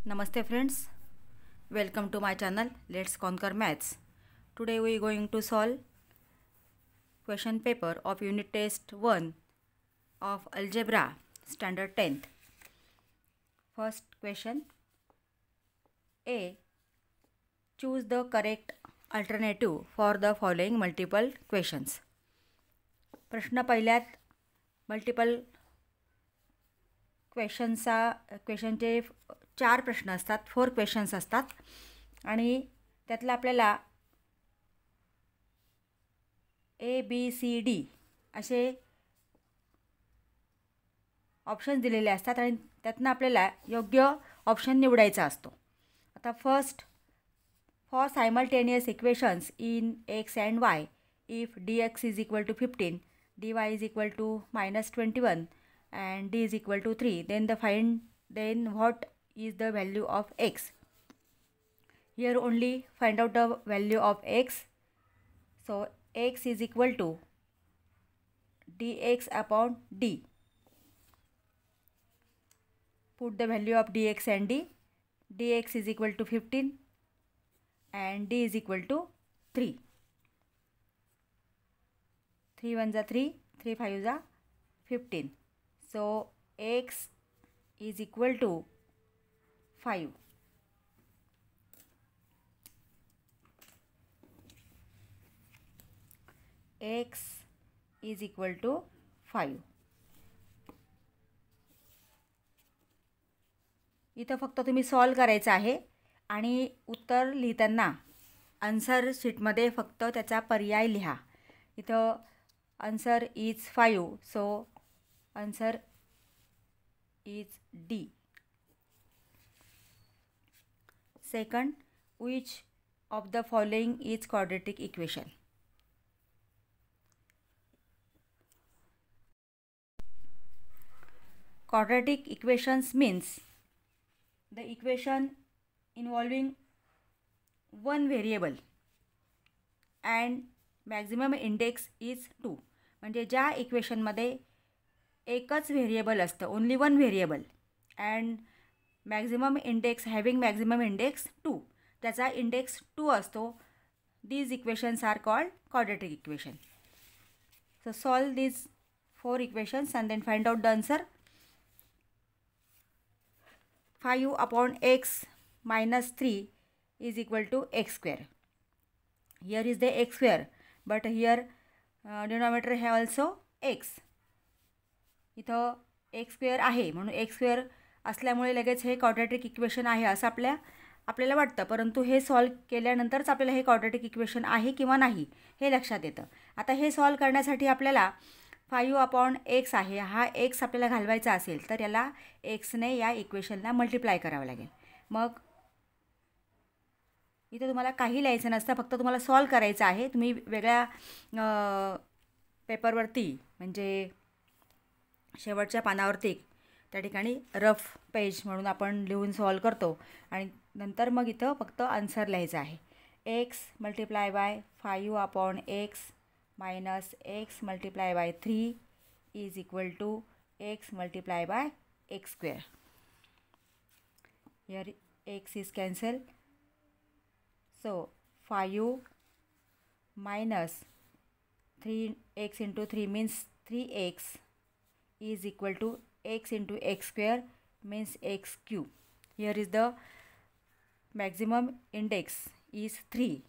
Namaste friends, welcome to my channel Let's Conquer Maths. Today we are going to solve question paper of unit test 1 of algebra standard 10th. First question A. Choose the correct alternative for the following multiple questions. प्रश्न पहिल्यात multiple क्वेश्चनचे 4 प्रश्न असतात, 4 questions असतात आणि त्यातला आपल्याला ABCD असे option दिलेले असतात आणि त्यातनं आपल्याला योग्य ऑप्शन निवडायचा असतो. आता first, for simultaneous equations in x and y, if dx is equal to 15, dy is equal to -21 and d is equal to 3, then what is the value of x? Here only find out the value of x. So x is equal to dx upon d. Put the value of dx and d. Dx is equal to 15 and d is equal to 3. 3 1 जा 3, 3 5 जा 15. So x is equal to 5. X is equal to 5. इथं फक्त तुम्ही solve करायचं आहे आणि उत्तर लिहिताना आन्सर शीटमध्ये फक्त त्याचा पर्याय लिहा. इथं answer is 5, so answer is D. Second, which of the following is quadratic equation? Quadratic equations means the equation involving one variable and maximum index is 2. म्हणजे ज्या इक्वेशनमध्ये एकच व्हेरिएबल असतं, only one variable, and maximum index having maximum index 2, त्याचा index 2 असतो. These equations are called quadratic equation. So solve these 4 equations and then find out the answer. 5 upon x minus 3 is equal to x square. Here is the x square, but here denominator have also x. इथं x square आहे म्हणून x square असल्यामुळे लगेच हे quadratic equation आहे असं आपल्याला वाटतं, परंतु हे सॉल्व केल्यानंतरच आपल्याला हे क्वाड्रेटिक इक्वेशन आहे किंवा नाही हे लक्षात येतं. आता हे सॉल्व करण्यासाठी आपल्याला 5 अपॉन एक्स आहे, हा एक्स आपल्याला घालवायचा असेल तर याला एक्सने या इक्वेशनला मल्टिप्लाय करावं लागेल. मग इथं तुम्हाला काही लिहायचं नसतं, फक्त तुम्हाला सॉल्व करायचं आहे. तुम्ही वेगळ्या पेपरवरती म्हणजे शेवटच्या पानावरती त्या ठिकाणी रफ पेज म्हणून आपण लिहून सॉल्व करतो आणि नंतर मग इथं फक्त आन्सर लिहायचं आहे. X multiply by 5 upon x minus x multiply by 3 is equal to x multiply by x square. Here x is cancelled. So 5 minus 3x into 3 means 3x is equal to x into x square means x cube. Here is the maximum index is 3.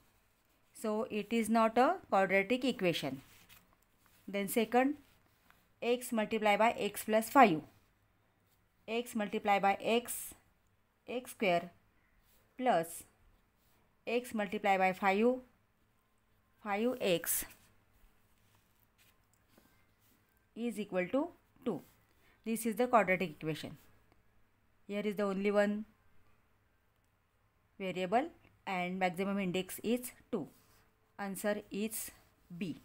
So it is not a quadratic equation. Then second, x multiplied by x plus 5. X multiplied by x square plus x multiplied by 5x is equal to 2. This is the quadratic equation. Here is the only one variable and maximum index is 2. Answer is B.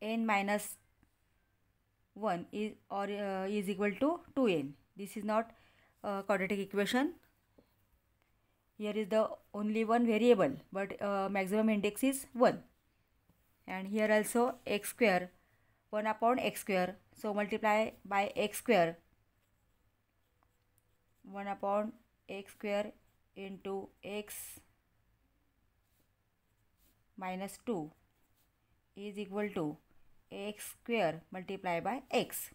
N minus 1 is equal to 2n. This is not a quadratic equation. Here is the only one variable, but maximum index is 1. And here also x square 1 upon x square. So multiply by x square. 1 upon x square into x minus 2 is equal to x square multiply by x.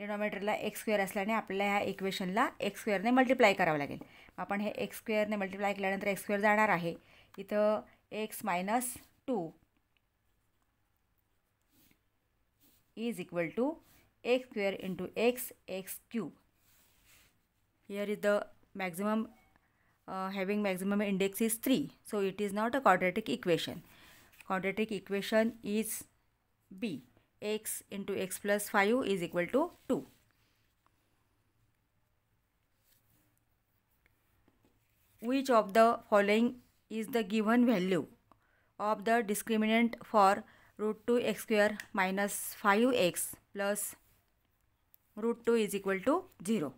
डिनॉमिनेटरला x square असल्याने आपल्याला ह्या इक्वेशनला x स्क्वेअरने multiply करावं लागेल. आपण हे x स्क्वेअरने multiply केल्यानंतर x square जाणार आहे. इथं x minus 2 is equal to x square into x cube. Here is the maximum having maximum index is 3. So it is not a quadratic equation. Quadratic equation is B. X into x plus 5 is equal to 2. Which of the following is the given value of the discriminant for root 2 x square minus 5x plus root 2 is equal to 0.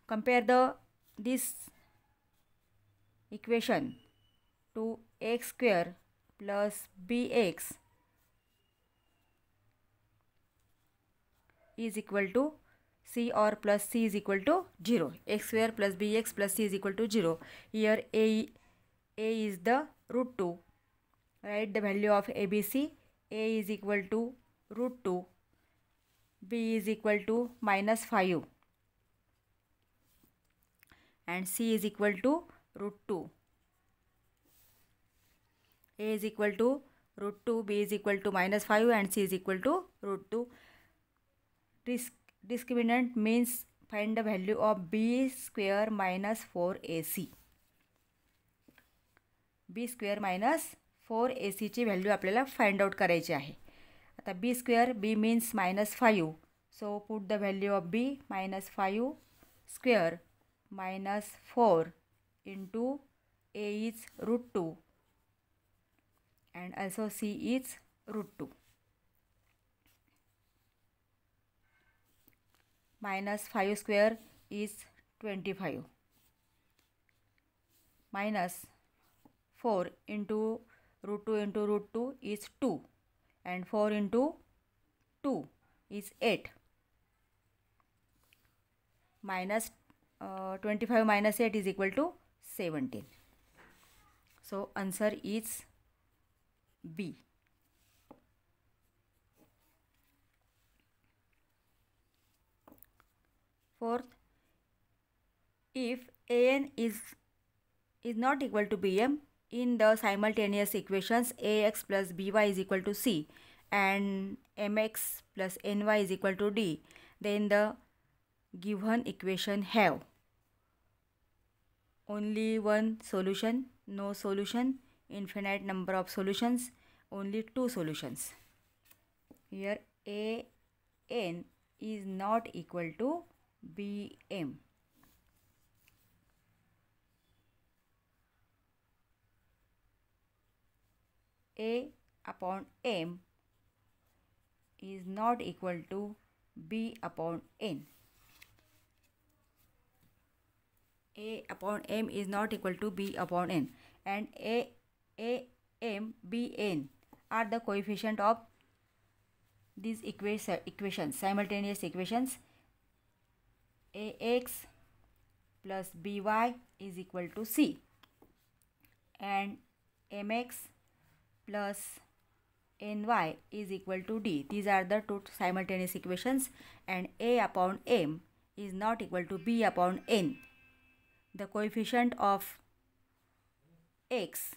Compare this equation to x square plus bx is equal to c or plus c is equal to 0. X square plus bx plus c is equal to 0. Here a is the root 2. Write the value of ABC. A is equal to root 2. B is equal to minus 5. And C is equal to root 2. A is equal to root 2, B is equal to minus 5 and C is equal to root 2. Discriminant means find the value of B square minus 4AC. B square minus 4AC ची value आपल्याला find out करायची आहे. आता B square, B means minus 5. So put the value of B minus 5 square minus 4 into A is root 2. And also C is root 2. Minus 5 square is 25. Minus 4 into root 2 is 2. And 4 into 2 is 8. Minus 25 minus 8 is equal to 17. So answer is B. Fourth, if an is not equal to bm in the simultaneous equations ax plus by is equal to c and mx plus ny is equal to d, then the given equation have only one solution, no solution, infinite number of solutions, only two solutions. Here an is not equal to bm. A upon m is not equal to b upon n. A upon m is not equal to b upon n, and a m, b, n are the coefficient of these equations, simultaneous equations. Ax plus by is equal to c, and mx plus ny is equal to d. These are the two simultaneous equations, and a upon m is not equal to b upon n. The coefficient of x,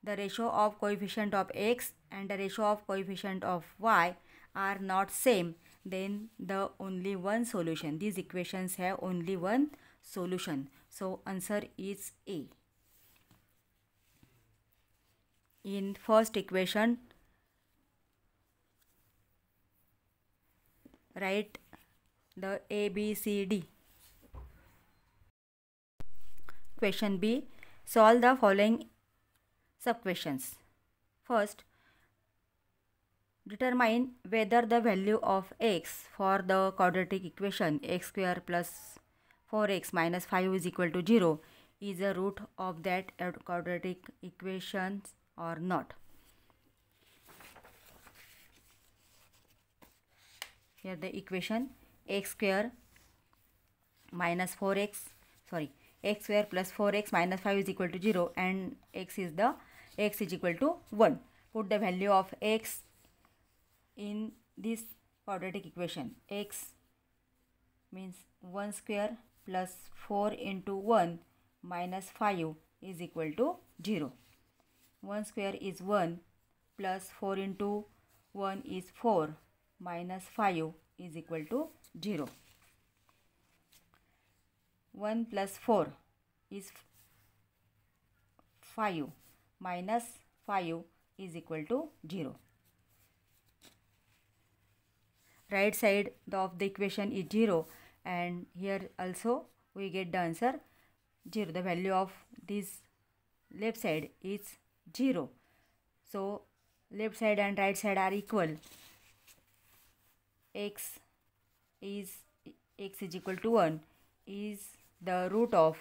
the ratio of coefficient of x and the ratio of coefficient of y are not same, then the only one solution. These equations have only one solution. So answer is A. In first equation, write the A, B, C, D. Question B. Solve the following sub-questions. First, determine whether the value of x for the quadratic equation x square plus 4x minus 5 is equal to 0 is a root of that quadratic equation or not. here the equation x square minus 4x, sorry, x square plus 4x minus 5 is equal to 0, and x is equal to 1. Put the value of x in this quadratic equation. X means 1 square plus 4 into 1 minus 5 is equal to 0. 1 square is 1 plus 4 into 1 is 4 minus 5 is equal to 0. 1 plus 4 is 5 minus 5 is equal to 0. Right side of the equation is 0, and here also we get the answer 0. The value of this left side is 0. So left side and right side are equal. X is equal to 1 is the root of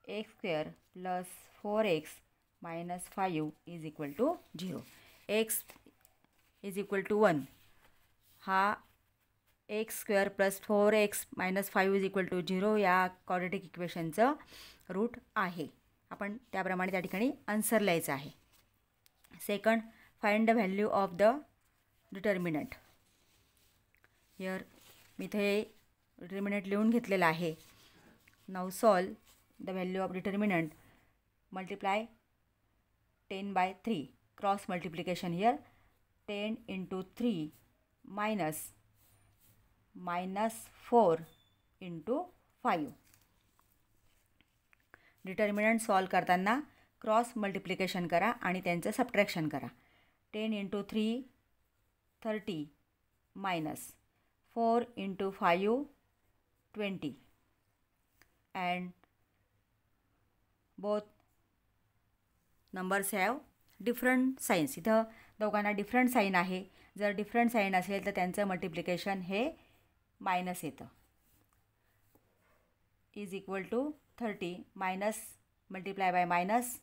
x square plus 4x minus 5 is equal to 0. x is equal to 1 हा x square plus 4x minus 5 is equal to 0 या quadratic इक्वेशनचं route आहे. आपण त्याप्रमाणे त्या ठिकाणी answer लिहायचं आहे. Second, find the value of the determinant. Hear me इथे डिटर्मिनंट लिहून घेतलेला आहे. Now solve the value of determinant. Multiply 10/3 cross multiplication. Here 10 into 3 minus 4 into 5. Determinant solve करताना क्रॉस मल्टिप्लिकेशन करा आणि त्यांचं सबट्रॅक्शन करा. 10 into 3 30 minus 4 into 5 20, and both numbers have different signs. इथं दोघांना डिफरंट साईन आहे. जर डिफरंट साईन असेल तर त्यांचं मल्टिप्लिकेशन हे मायनस येतं. Is equal to 30 minus multiply by minus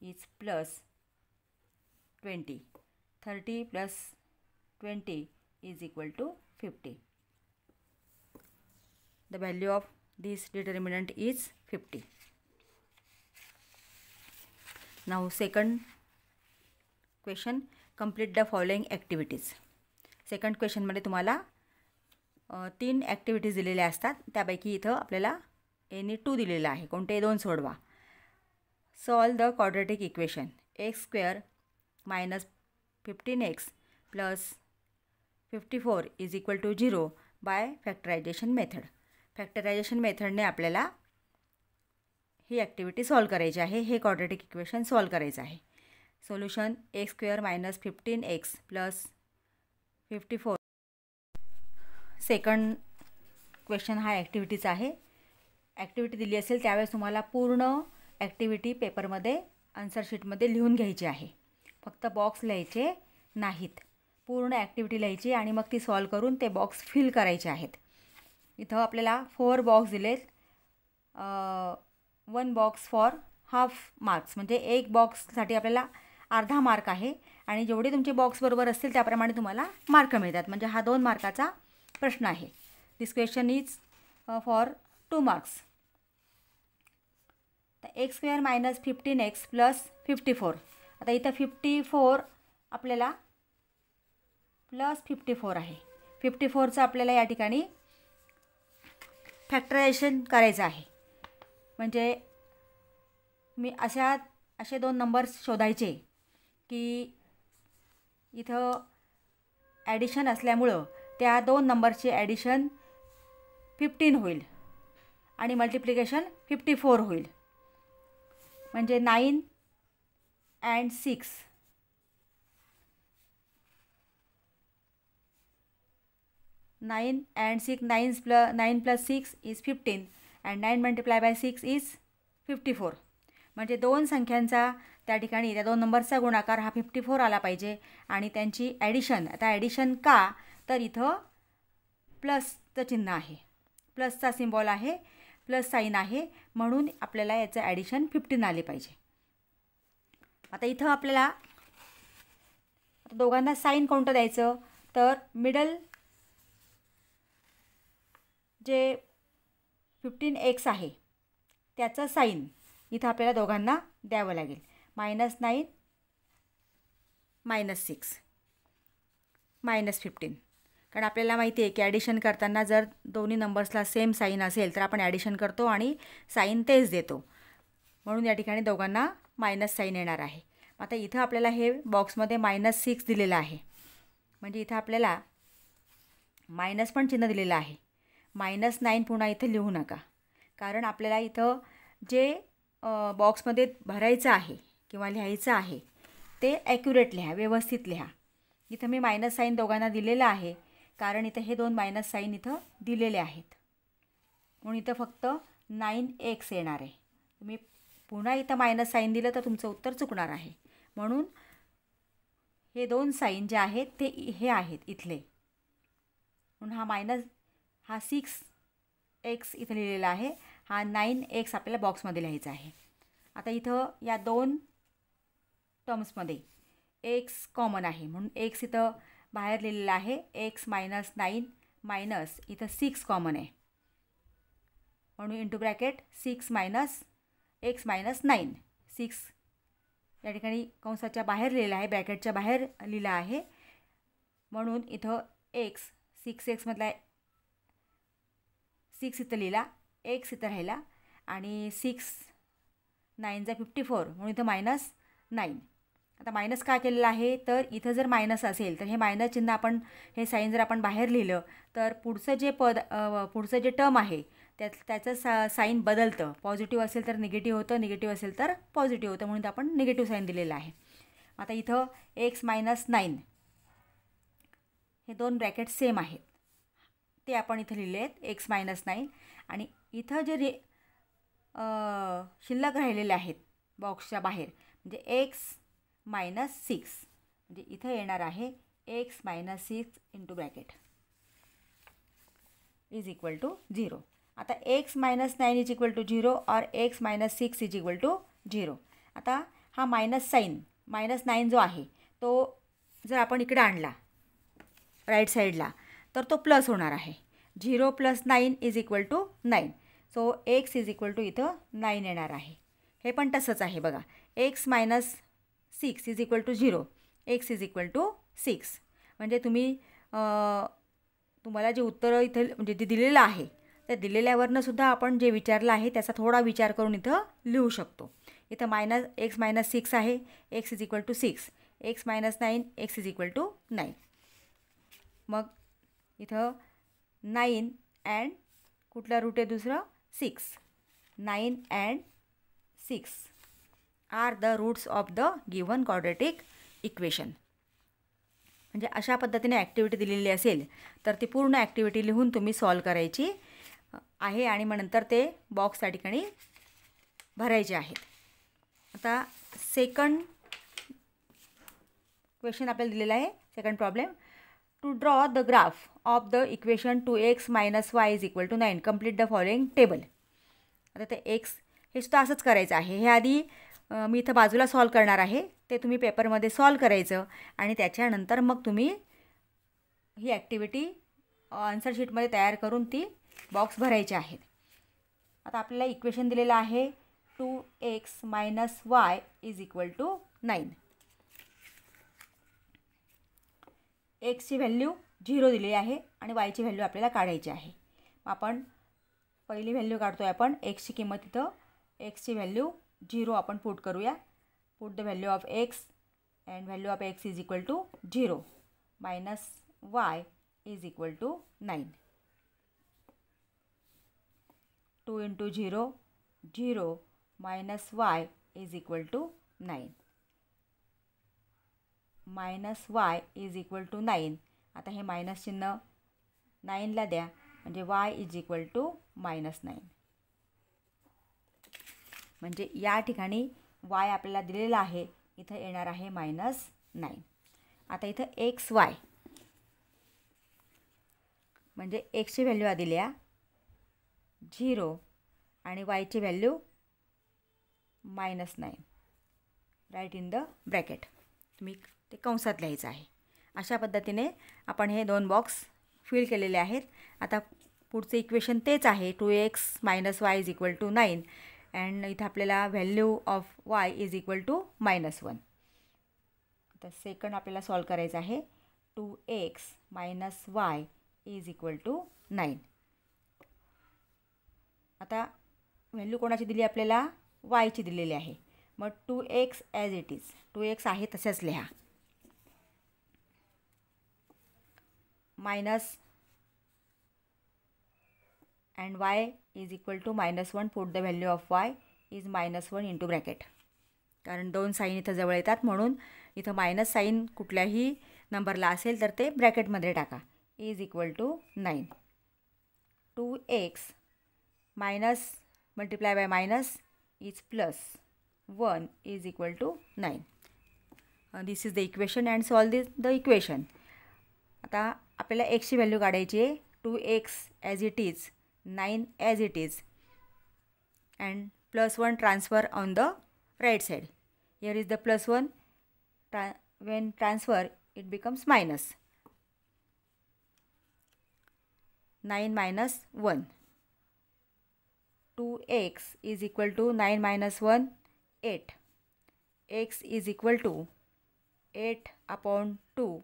is plus 20. 30 plus 20 is equal to 50. The value of this determinant is 50. Now second question, complete the following activities. Second क्वेश्चनमध्ये तुम्हाला 3 activities दिलेल्या असतात. त्यापैकी इथं आपल्याला एनी 2 दिलेला आहे. कोणते 2 सोडवा. Solve the quadratic equation x square minus 15x plus 54 is equal to 0 by factorization method. Factorization मेथडने आपल्याला ही ॲक्टिव्हिटी सॉल्व करायची आहे. हे क्वाड्रेटिक इक्वेशन सॉल्व करायचं आहे. Solution x square minus 15x plus 54. Second question हा ॲक्टिव्हिटीचा आहे. ॲक्टिव्हिटी दिली असेल त्यावेळेस तुम्हाला पूर्ण ॲक्टिव्हिटी पेपरमध्ये आन्सर शीटमध्ये लिहून घ्यायची आहे. फक्त बॉक्स लिहायचे नाहीत. पूर्ण ॲक्टिव्हिटी लिहायची आणि मग ती सॉल्व करून ते बॉक्स फिल करायचे आहेत. इथं आपल्याला 4 बॉक्स दिलेत. 1 बॉक्स फॉर हाफ मार्क्स, म्हणजे एक बॉक्ससाठी आपल्याला अर्धा मार्क आहे आणि जेवढे तुमचे बॉक्स बरोबर असतील त्याप्रमाणे तुम्हाला मार्क मिळतात. म्हणजे हा 2 मार्काचा प्रश्न आहे. दिस क्वेश्चन इज फॉर 2 मार्क्स. तर x square minus 15x plus 54. आता इथं 54 आपल्याला प्लस 54 आहे. 54चं आपल्याला या ठिकाणी फॅक्टरायझेशन करायचं आहे. म्हणजे मी असे 2 नंबर्स शोधायचे की इथं ॲडिशन असल्यामुळं त्या 2 नंबरची ॲडिशन 15 होईल आणि मल्टिप्लिकेशन 54 होईल. म्हणजे 9 and 6. 9 and 6, 9 plus 6 is 15 and 9 multiplied by 6 is 54. म्हणजे 2 संख्यांचा त्या ठिकाणी त्या 2 नंबरचा गुणाकार हा 54 आला पाहिजे आणि त्यांची ॲडिशन. आता ॲडिशन का, तर इथं प्लसचं चिन्ह आहे, प्लसचा सिम्बॉल आहे, प्लस साईन आहे, म्हणून आपल्याला याचं ॲडिशन 15 आले पाहिजे. आता इथं आपल्याला दोघांना साईन कोणतं द्यायचं, तर मिडल जे 15x आहे त्याचं साईन इथं आपल्याला दोघांना द्यावं लागेल. -9 -6 -15. कारण आपल्याला माहिती आहे की ॲडिशन करताना जर दोन्ही नंबर्सला सेम साईन असेल तर आपण ॲडिशन करतो आणि साईन तेच देतो. म्हणून या ठिकाणी दोघांना मायनस साईन येणार आहे. आता इथं आपल्याला हे बॉक्समध्ये -6 दिलेलं आहे. म्हणजे इथं आपल्याला मायनस पण चिन्ह दिलेलं आहे. -9 पुन्हा इथं लिहू नका, कारण आपल्याला इथं जे बॉक्समध्ये भरायचं आहे किंवा लिहायचं आहे ते ॲक्युरेट लिहा, व्यवस्थित लिहा. इथं मी मायनस साईन दोघांना दिलेलं आहे, कारण इथं हे 2 मायनस साईन इथं दिलेले आहेत. म्हणून इथं फक्त 9x येणार आहे. तुम्ही पुन्हा इथं मायनस साईन दिलं तर तुमचं उत्तर चुकणार आहे. म्हणून हे 2 साईन जे आहेत ते हे आहेत इथले. म्हणून हा 6x इथं लिहिलेला आहे, हा 9x आपल्याला बॉक्समध्ये लिहायचा आहे. आता इथं या 2 टर्म्समध्ये x कॉमन आहे, म्हणून x इथं बाहेर लिहिलेला आहे. x -9 मायनस इथं 6 कॉमन आहे, म्हणून इंटू ब्रॅकेट 6 - x - 9. 6 या ठिकाणी कंसाच्या बाहेर लिहिलं आहे, ब्रॅकेटच्या बाहेर लिहिलं आहे. म्हणून इथं x 6x मधला 6 इथं लिहिला, x इथं राहिला आणि 6 9 = 54, म्हणून इथं -9. आता मायनस का केलेलं आहे, तर इथं जर मायनस असेल तर हे मायनस चिन्ह आपण हे साईन जर आपण बाहेर लिहिलं तर पुढचं जे टर्म आहे त्याचं साईन बदलतं. पॉझिटिव्ह असेल तर निगेटिव्ह होतं, निगेटिव्ह असेल तर पॉझिटिव्ह होतं, म्हणून आपण निगेटिव्ह साईन दिलेलं आहे. आता इथं x - 9 हे 2 ब्रॅकेट सेम आहेत, ते आपण इथं लिहिले आहेत x - 9. आणि इथं जे शिल्लक राहिलेले आहेत बॉक्सच्या बाहेर म्हणजे x - 6, म्हणजे इथं येणार आहे x - 6 इंटू ब्रॅकेट = 0. आता x - 9 = 0 और x - 6 = 0. आता हा मायनस साईन -9 जो आहे तो जर आपण इकडे आणला राईट साईडला तर तो प्लस होणार आहे. 0 + 9 = 9. सो x इथं 9 येणार आहे. हे पण तसंच आहे बघा. x - 6 = 0, x = 6. म्हणजे तुम्हाला जे उत्तर इथं म्हणजे जे दिलेलं आहे त्या दिलेल्यावरनं सुद्धा आपण जे विचारलं आहे त्याचा थोडा विचार करून इथं लिहू शकतो. इथं x - 6 आहे, x = 6, x - 9 x = 9. मग इथं 9 अँड कुठला रूट आहे दुसरं 6. 9 and 6 are the roots of the given quadratic equation. म्हणजे अशा पद्धतीने ॲक्टिव्हिटी दिलेली असेल तर ती पूर्ण ॲक्टिव्हिटी लिहून तुम्ही सॉल्व करायची आहे आणि मग नंतर ते बॉक्स त्या ठिकाणी भरायचे आहेत. आता सेकंड क्वेश्चन आपल्याला दिलेला आहे. Second problem, to draw the graph of the equation 2x - y = 9. Complete the following table. आता ते x हे सुद्धा असंच करायचं आहे. हे आधी मी इथं बाजूला सॉल्व करणार आहे, ते तुम्ही पेपरमध्ये सॉल्व करायचं आणि त्याच्यानंतर मग तुम्ही ही ॲक्टिव्हिटी आन्सर शीटमध्ये तयार करून ती बॉक्स भरायचे आहेत. आता आपल्याला इक्वेशन दिलेलं आहे 2x - y = 9. एक्सची व्हॅल्यू 0 दिली आहे आणि वायची व्हॅल्यू आपल्याला काढायची आहे. आपण पहिली व्हॅल्यू काढतो आहे आपण एक्सची किंमत. इथं एक्सची व्हॅल्यू 0 आपण पुट करूया. Put the value of x and value of x = 0 minus Y = 9. 2 × 0 0 minus Y = 9. Minus Y = 9. आता हे मायनस चिन्ह 9ला द्या म्हणजे y = -9. म्हणजे या ठिकाणी y आपल्याला दिलेला आहे, इथं येणार आहे -9. आता इथं xy म्हणजे एक्सची व्हॅल्यू आधी लिहा 0 आणि वायची value -9. Write in the bracket. तुम्ही ते कंसात लिहायचं आहे. अशा पद्धतीने आपण हे 2 बॉक्स फिल केलेले आहेत. आता पुढचं इक्वेशन तेच आहे, 2x - y = 9 अँड इथं आपल्याला व्हॅल्यू ऑफ y = -1. आता सेकंड आपल्याला सॉल्व करायचं आहे. 2x - y = 9. आता व्हॅल्यू कोणाची दिली आपल्याला? वायची दिलेली आहे. मग 2x as it is, 2x आहे तसंच लिहा. Minus and y = -1. Put the value of y is -1 into bracket. कारण 2 साईन इथं जवळ येतात म्हणून इथं मायनस साईन कुठल्याही नंबरला असेल तर ते ब्रॅकेटमध्ये टाका. = 9. 2x minus multiply by minus is plus 1 = 9. This is the equation and solve the equation. आता आपल्याला एक्सची व्हॅल्यू काढायची आहे. 2x as it is, 9 as it is and +1 transfer on the right side. Here is the +1. when transfer it becomes minus. 9 minus 1. 2x is equal to 9 minus 1, 8. X is equal to 8 upon 2.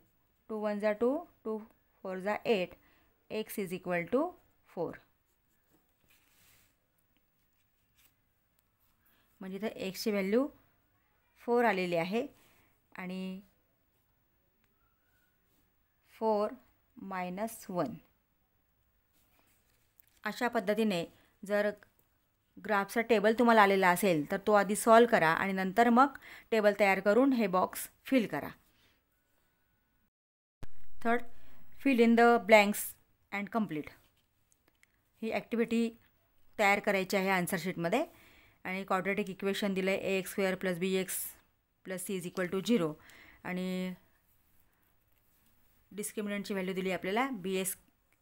2 1s are 2, 2 4s are 8. X is equal to 4. म्हणजे इथं एक्सची value 4 आलेली आहे आणि 4 minus 1. अशा पद्धतीने जर ग्राफचा table तुम्हाला आलेला असेल तर तो आधी सॉल्व करा आणि नंतर मग टेबल तयार करून हे बॉक्स फिल करा. Third, fill in the blanks and complete. ही ॲक्टिव्हिटी तयार करायची आहे आन्सर शीटमध्ये. आणि क्वाड्रॅटिक इक्वेशन दिलं आहे ax² + bx + c = 0 आणि डिस्क्रिमिनंटची व्हॅल्यू दिली आपल्याला b² -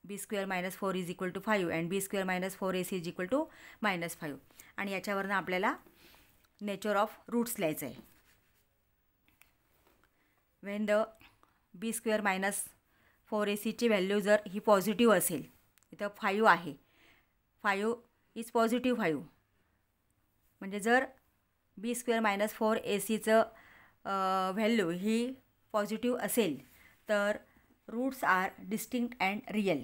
4 = 5 अँड b² - 4ac = -5. आणि याच्यावरनं आपल्याला नेचर ऑफ रूट्स लिहायचं आहे. वेन द b² - 4ac ची व्हॅल्यू जर ही पॉझिटिव्ह असेल, इथं 5 आहे, 5 इज पॉझिटिव्ह 5, म्हणजे जर b² - 4ac व्हॅल्यू ही पॉझिटिव्ह असेल तर roots are distinct and real.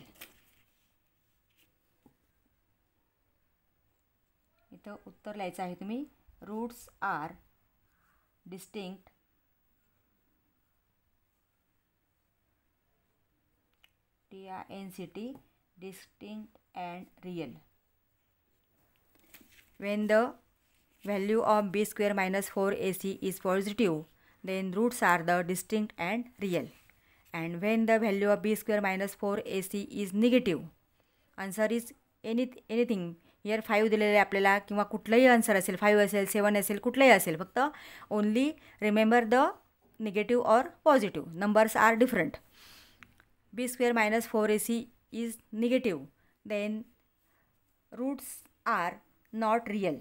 इथं उत्तर लिहायचं आहे तुम्ही. Roots are distinct TINCT distinct and real. When the value of b² - 4ac is positive, then roots are the distinct and real. And when the value of b² - 4ac is negative, answer is anything. Here 5 दिलेले आपल्याला किंवा कुठलंही answer असेल, 5 असेल, 7 असेल, कुठलंही असेल, फक्त only remember the negative or positive. Numbers are different. b² - 4ac is negative, then roots are not real.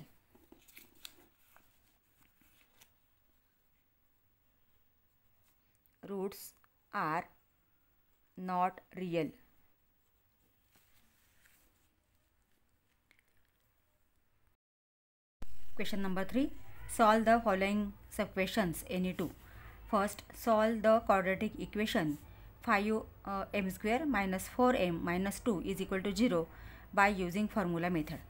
Roots are not real. Question number 3. Solve the following subquestions, any two. First, solve the quadratic equation 5m² - 4m - 2 = 0 by using formula method.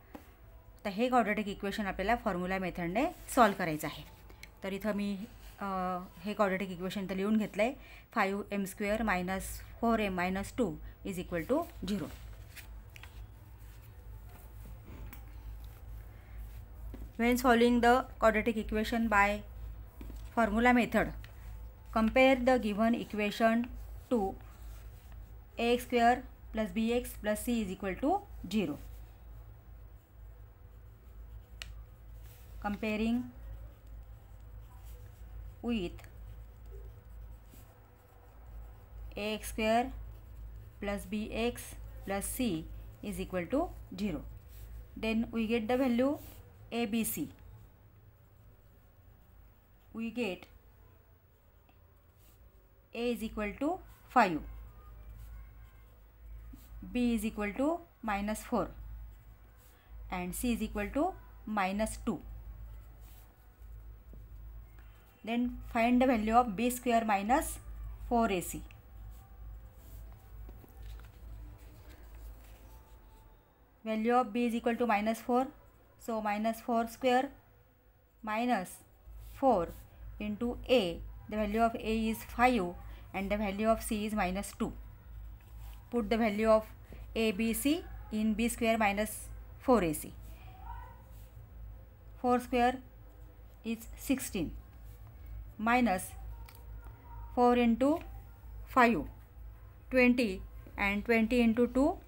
तर हे quadratic equation आपल्याला formula मेथडने solve करायचं आहे. तर इथं मी हे quadratic equation तर लिहून घेतलं आहे. 5m² - 4m - 2 = 0. When solving the quadratic equation by formula method, compare the given equation to ax² + bx + c = 0. Comparing with ax² + bx + c = 0. Then we get the value ABC. we get A is equal to 5, B is equal to -4 and C is equal to -2. Then find the value of B square minus 4AC. Value of B is equal to -4. So -4 square minus 4 into A. The value of A is 5 and the value of C is -2. Put the value of A, B, C in B square minus 4AC. 4 square is 16 minus 4 into 5, 20 and 20 into 2,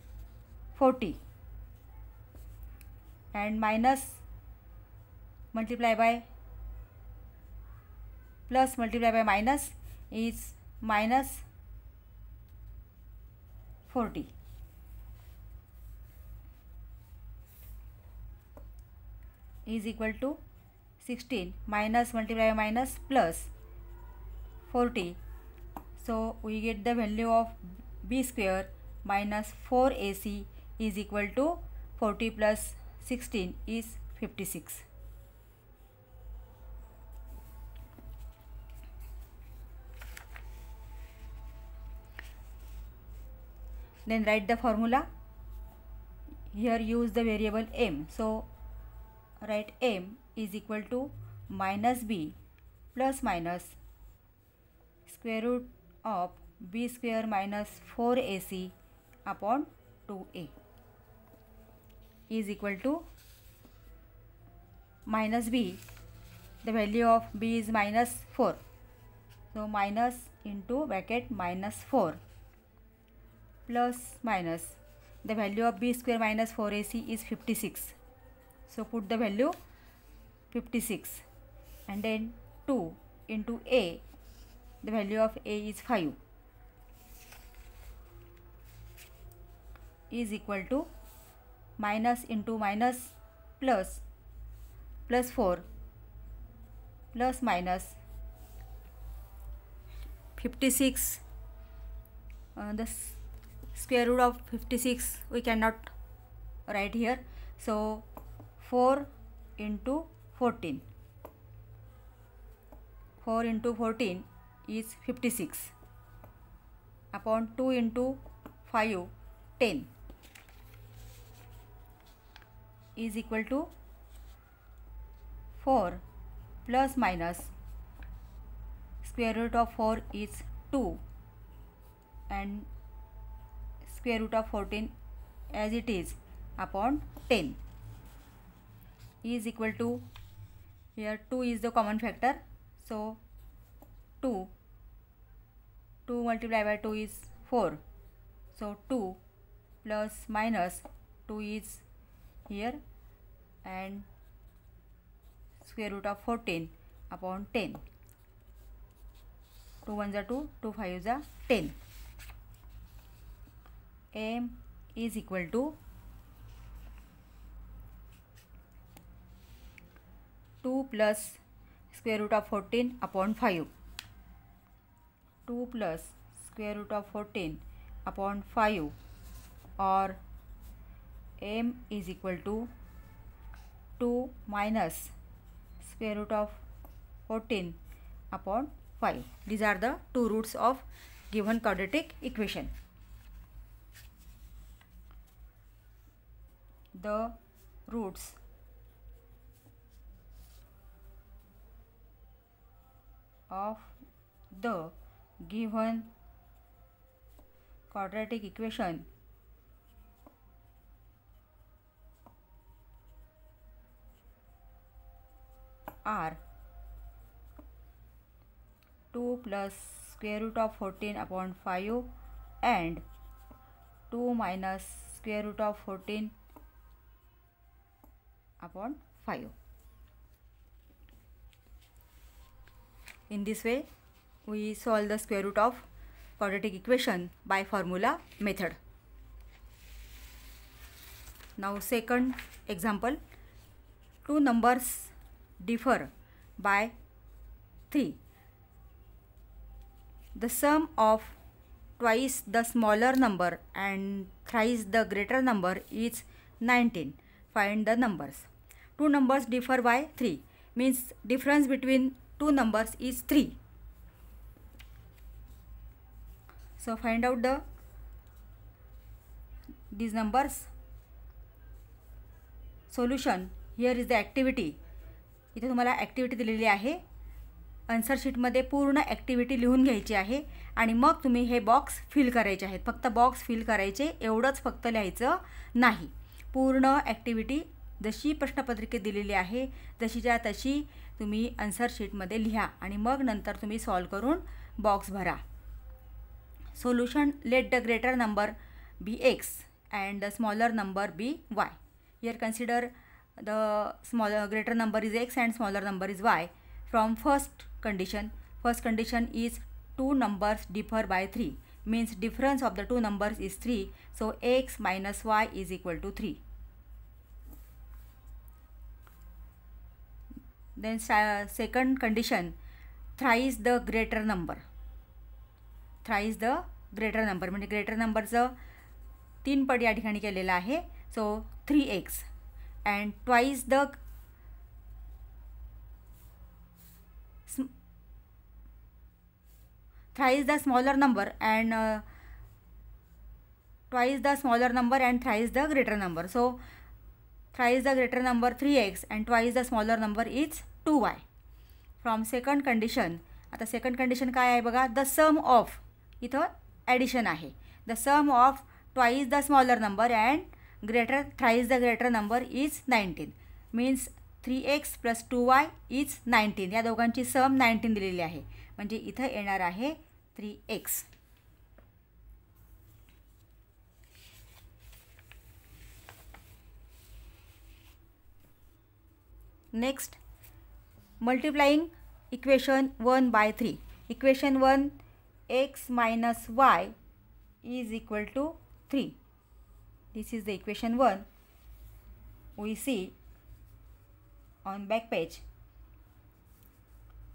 40 and minus multiply by plus multiply by minus is minus 40. Is equal to 16 minus multiply by minus plus 40. So we get the value of B square minus 4AC is equal to 40 plus 16 is 56. Then write the formula. Here use the variable m. So write m is equal to minus b plus minus square root of b square minus 4ac upon 2a is equal to minus b. The value of b is minus 4. So minus into bracket minus 4 plus minus the value of b square minus 4ac is 56. So put the value 56 and then 2 into a. The value of a is 5 is equal to minus into minus plus 4 plus minus 56. The square root of 56 we cannot write here. So 4 into 14. 4 into 14 is 56 upon 2 into 5, 10 is equal to 4 plus minus square root of 4 is 2 and square root of 14 as it is upon 10 is equal to, here 2 is the common factor, so 2 multiplied by 2 is 4, so 2 plus minus 2 is here and square root of 14 upon 10. 2 1s are 2, 2 5s are 10. M is equal to 2 plus square root of 14 upon 5. 2 plus square root of 14 upon 5, or m is equal to 2 minus square root of 14 upon 5. These are the two roots of given quadratic equation. The roots of the given quadratic equation are 2 plus square root of 14 upon 5 and 2 minus square root of 14 upon 5. In this way, we solve the square root of quadratic equation by formula method. Now second example, two numbers differ by 3. The sum of twice the smaller number and thrice the greater number is 19. Find the numbers. Two numbers differ by 3. Means difference between two numbers is 3. So find out these numbers. Solution. Here is the activity. इथे तुम्हाला activity दिलेली आहे. Answer शीटमध्ये पूर्ण activity लिहून घ्यायची आहे आणि मग तुम्ही हे बॉक्स फिल करायचे आहेत. फक्त बॉक्स फिल करायचे, एवढंच फक्त लिहायचं नाही. पूर्ण ॲक्टिव्हिटी जशी प्रश्नपत्रिकेत दिलेली आहे जशीच्या तशी तुम्ही आन्सर शीटमध्ये लिहा आणि मग नंतर तुम्ही सॉल्व करून बॉक्स भरा. Solution. Let the greater number be x and the smaller number be y. Here consider the greater number is x and smaller number is y. From first condition is two numbers differ by 3, means difference of the two numbers is 3, so x minus y is equal to 3. Then second condition, thrice the greater number. Thrice the greater number म्हणजे greater number चं 3 पट या ठिकाणी केलेला आहे. So 3x and twice the thrice the smaller number and twice the smaller number and thrice the greater number. So thrice the greater number 3x and twice the smaller number is 2y. From second condition, आता second condition काय आहे बघा. The sum of, इथं addition आहे. The sum of twice the smaller number and thrice the greater number is 19. Means 3x plus 2y is 19. या दोघांची सम 19 दिलेली आहे. म्हणजे इथं येणार आहे 3x. Next, multiplying equation 1 by 3. Equation 1, x minus y is equal to 3. This is the equation 1. We see on back page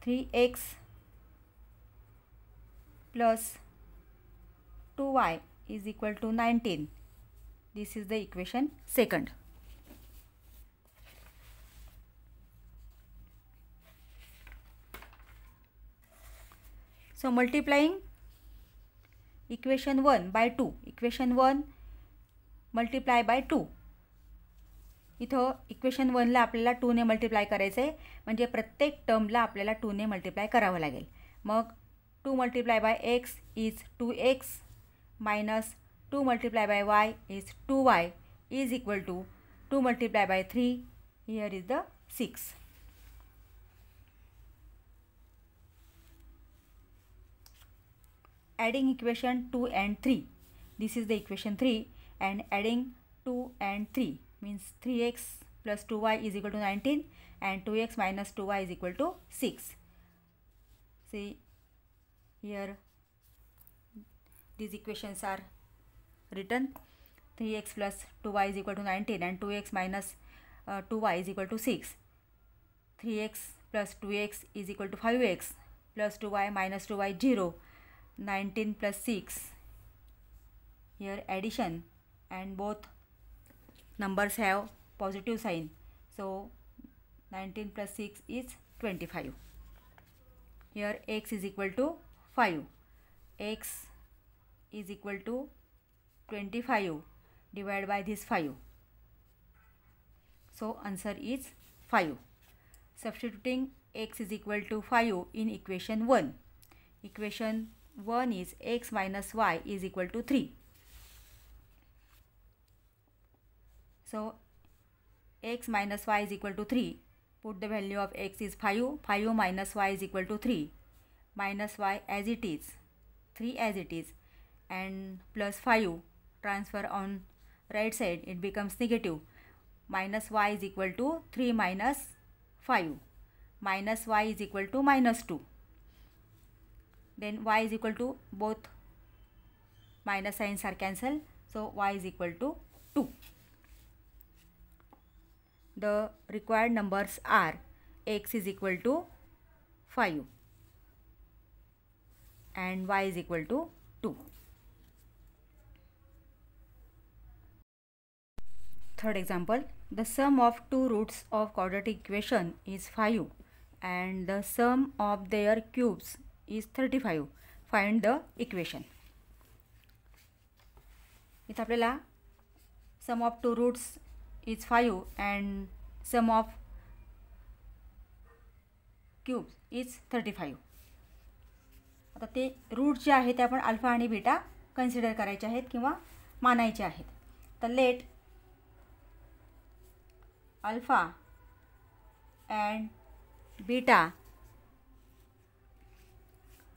3x plus 2y is equal to 19. This is the equation second. So multiplying equation 1 by 2. Equation 1 multiply by 2. इथं equation 1ला आपल्याला 2ने multiply करायचं आहे. म्हणजे प्रत्येक टर्मला आपल्याला 2ने multiply करावं लागेल. मग 2 multiply by x is 2x minus 2 multiply by y is 2y is equal to 2 multiply by 3. Here is the 6. Adding equation 2 and 3. This is the equation 3 and adding 2 and 3 means 3x plus 2y is equal to 19 and 2x minus 2y is equal to 6. See here these equations are written. 3x plus 2y is equal to 19 and 2x minus 2y is equal to 6. 3x plus 2x is equal to 5x plus 2y minus 2y 0. 19 plus 6. Here addition and both numbers have positive sign. So 19 plus 6 is 25. Here x is equal to 5. X is equal to 25 divided by this 5. So answer is 5. Substituting x is equal to 5 in equation 1. Equation 1 is x minus y is equal to 3. So x minus y is equal to 3. Put the value of x is 5. 5 minus y is equal to 3. Minus y as it is. 3 as it is. And plus 5. Transfer on right side. It becomes negative. Minus y is equal to 3 minus 5. Minus y is equal to minus 2. Then y is equal to, both minus signs are cancelled. So y is equal to 2. The required numbers are x is equal to 5, and y is equal to 2. Third example, the sum of two roots of quadratic equation is 5 and the sum of their cubes is 35. Find the equation. इथं आपल्याला sum of two roots is 5 and sum of cubes is 35. आता ते route जे आहेत ते आपण alpha आणि beta consider करायचे आहेत किंवा मानायचे आहेत. तर let alpha and beta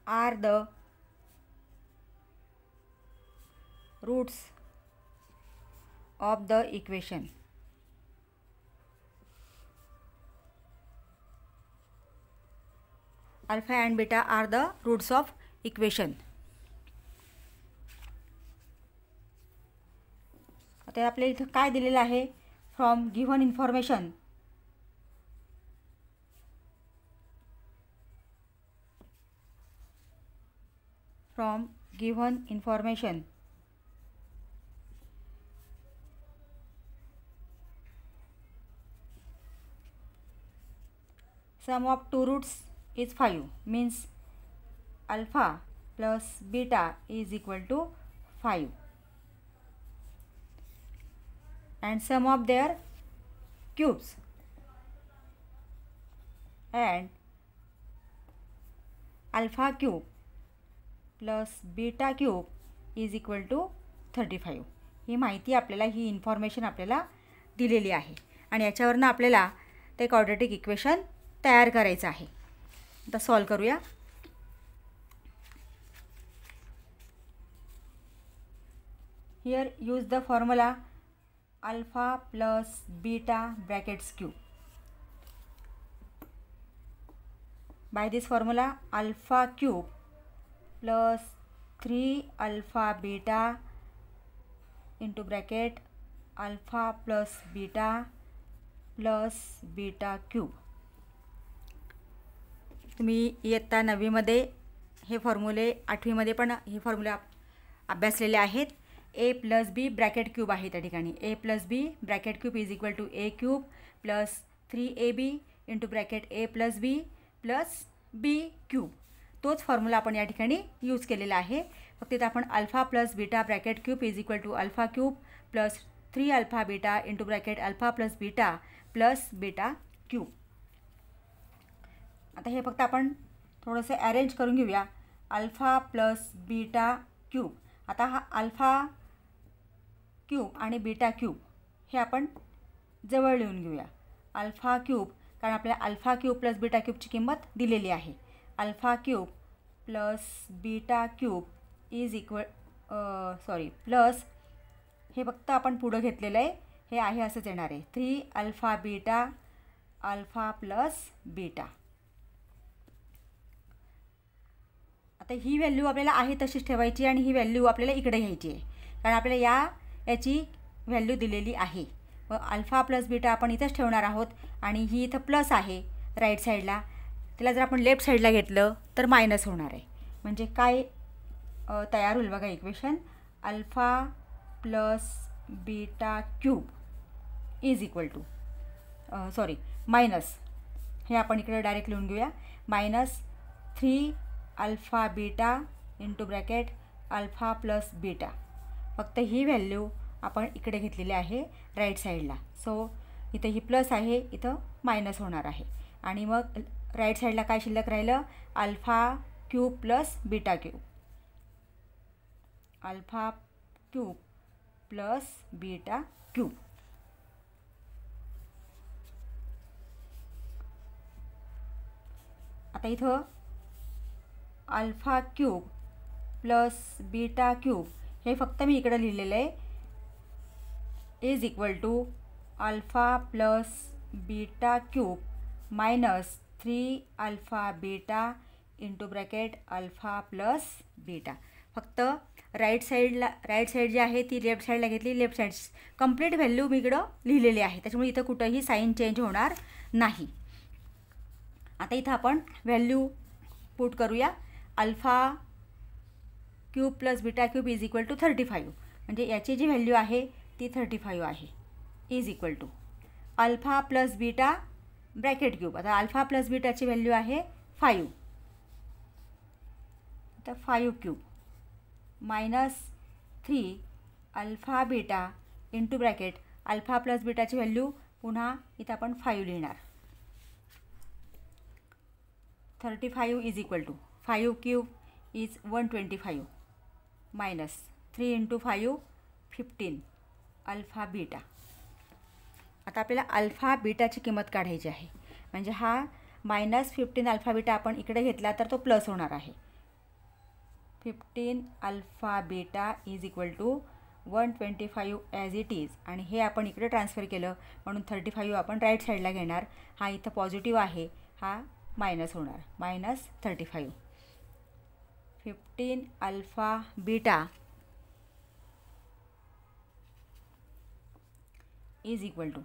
are the roots of the equation. Alpha and beta are the roots of equation. आता आपल्याला इथं काय दिलेलं आहे? From given information, sum of two roots is 5, means alpha plus beta is equal to 5, and sum of their cubes and alpha cube plus beta cube is equal to 35. ही माहिती आपल्याला, ही information आपल्याला दिलेली आहे आणि याच्यावरनं आपल्याला ते क्वाड्रेटिक इक्वेशन तयार करायचं आहे. आता सॉल्व करूया. Here use the formula alpha plus beta brackets cube. By this formula alpha cube plus 3 alpha beta into bracket alpha plus beta cube. तुम्ही इयत्ता 9वीमध्ये हे फॉर्म्युले, 8वीमध्ये पण हे फॉर्म्युले अभ्यासलेले आहेत. A plus b bracket cube आहे त्या ठिकाणी. A plus b bracket cube is equal to a cube plus 3ab into bracket a plus b cube. तोच फॉर्म्युला आपण या ठिकाणी यूज केलेला आहे. फक्त इथं आपण alpha plus beta bracket cube is equal to alpha cube plus 3 alpha beta into bracket alpha plus beta cube. आता हे फक्त आपण थोडंसं अरेंज करून घेऊया. Alpha plus beta cube. आता हा अल्फा क्यूब आणि बीटा क्यूब हे आपण जवळ लिहून घेऊया. अल्फा क्यूब, कारण आपल्याला अल्फा क्यूब प्लस बीटा क्यूबची किंमत दिलेली आहे. Alpha cube plus beta cube is equal plus हे फक्त आपण पुढं घेतलेलं आहे, हे आहे असंच येणार आहे. 3 alpha beta alpha plus beta. आता ही व्हॅल्यू आपल्याला आहे तशीच ठेवायची आणि ही व्हॅल्यू आपल्याला इकडे घ्यायची आहे, कारण आपल्याला याची व्हॅल्यू दिलेली आहे. व अल्फा प्लस बीटा आपण इथंच ठेवणार आहोत आणि ही इथं प्लस आहे राईट साईडला. त्याला जर आपण लेफ्ट साईडला घेतलं तर मायनस होणार आहे. म्हणजे काय तयार होईल बघा equation. Alpha plus beta cube is equal to minus, हे आपण इकडे डायरेक्ट लिहून घेऊया. Minus 3 alpha beta into bracket alpha plus beta. फक्त ही व्हॅल्यू आपण इकडे घेतलेली आहे राईट साईडला. सो इथं ही प्लस आहे, इथं मायनस होणार आहे. आणि मग राईट साईडला काय शिल्लक राहिलं? Alpha cube plus beta cube. Alpha cube plus beta cube. आता इथं alpha cube plus beta cube हे फक्त मी इकडे लिहिलेलं आहे, is equal to alpha plus beta cube minus 3 alpha beta into bracket alpha plus beta. फक्त राईट साईड जी आहे ती लेफ्ट साईडला घेतली. लेफ्ट साईड कंप्लीट व्हॅल्यू मी इकडं लिहिलेली आहे, त्याच्यामुळे इथं कुठंही साईन चेंज होणार नाही. आता इथं आपण व्हॅल्यू पुट करूया. Alpha cube plus beta cube is equal to 35, म्हणजे याची जी व्हॅल्यू आहे ती 35 आहे, is equal to alpha plus beta bracket cube. आता अल्फा प्लस बीटाची व्हॅल्यू आहे 5, तर 5 cube minus 3 alpha beta into bracket alpha plus बीटाची व्हॅल्यू पुन्हा इथं आपण 5 लिहिणार. 35 is equal to 5 cube is 125 minus 3 into 5 15 alpha beta. आता आपल्याला अल्फा बीटाची किंमत काढायची आहे, म्हणजे हा -15 अल्फा बीटा आपण इकडे घेतला तर तो प्लस होणार आहे. 15 alpha beta is equal to 125 as it is, आणि हे आपण इकडे ट्रान्सफर केलं म्हणून 35 आपण राईट साईडला घेणार. हा इथं पॉझिटिव्ह आहे, हा मायनस होणार, -35. 15 alpha beta is equal to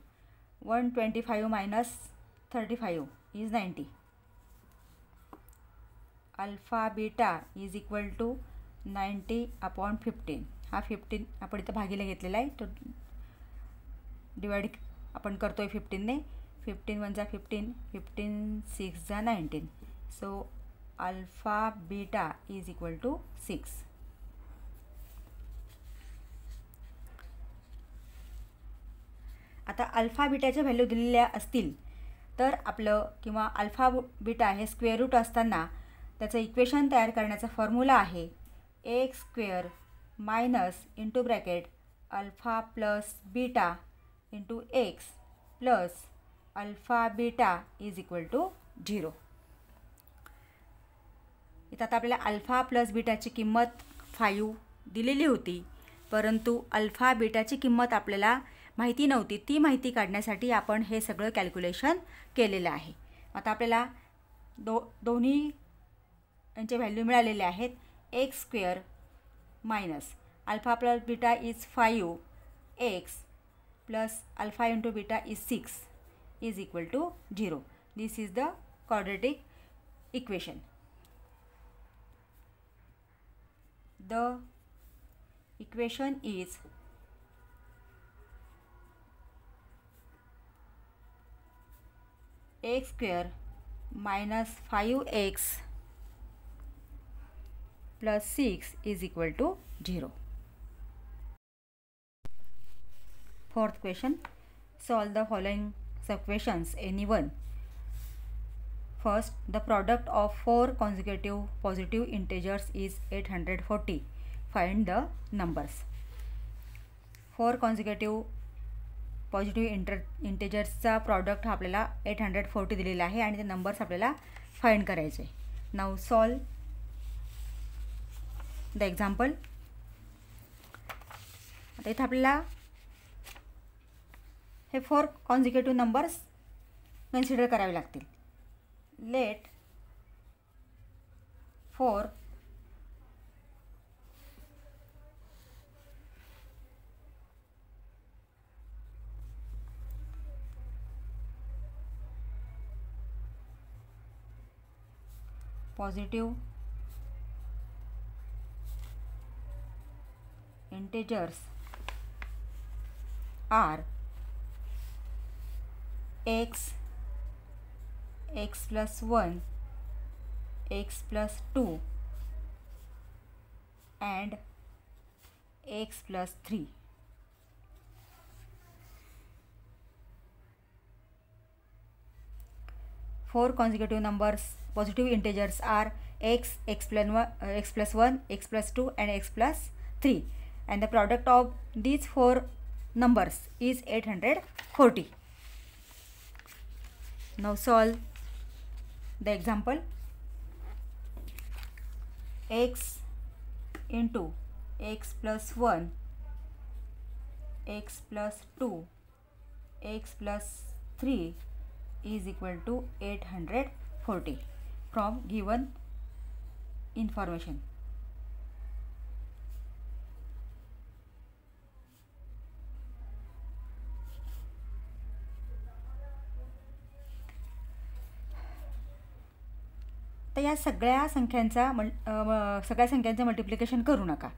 125 minus 35 is 90. Alpha beta is equal to 90 upon 15. हा 15 आपण इथं भागीला घेतलेला आहे, तो डिवाइड आपण करतो आहे 15ने. 15 1 जा 15, 15 6 जा 19. So alpha beta is equal to 6. आता अल्फा बीटाच्या व्हॅल्यू दिलेल्या असतील तर आपलं किंवा अल्फा बीटा हे स्क्वेअर रूट असताना त्याचं इक्वेशन तयार करण्याचा फॉर्म्युला आहे x square minus into bracket alpha plus beta into x plus alpha beta is equal to 0. इथं आता आपल्याला अल्फा प्लस बीटाची किंमत 5 दिलेली होती, परंतु अल्फा बीटाची किंमत आपल्याला माहिती नव्हती. ती माहिती काढण्यासाठी आपण हे सगळं कॅल्क्युलेशन केलेलं आहे. आता आपल्याला दोन्ही यांचे व्हॅल्यू मिळालेले आहेत. X square minus alpha plus beta is 5 x plus alpha into beta is 6 is equal to 0. This is the quadratic equation. The equation is x square minus 5x plus 6 is equal to 0. Fourth question. Solve the following sub-questions any one. First, the product of 4 consecutive positive integers is 840. Find the numbers. 4 consecutive positive इंटेजर्सचा product हा आपल्याला 840 दिलेला आहे आणि ते numbers आपल्याला find करायचे. Now solve the example. आता इथं आपल्याला हे 4 कॉन्झिक्युटिव्ह नंबर्स कन्सिडर करावे लागतील. Let 4 positive integers are x, x plus 1, x plus 2 and x plus 3. Four consecutive numbers, positive integers are x, x plus 1, x plus 2 and x plus 3, and the product of these 4 numbers is 840. Now solve the example. X into x plus 1, x plus 2, x plus 3 is equal to 840 from given information. तर या सगळ्या संख्यांचा multiplication करू नका,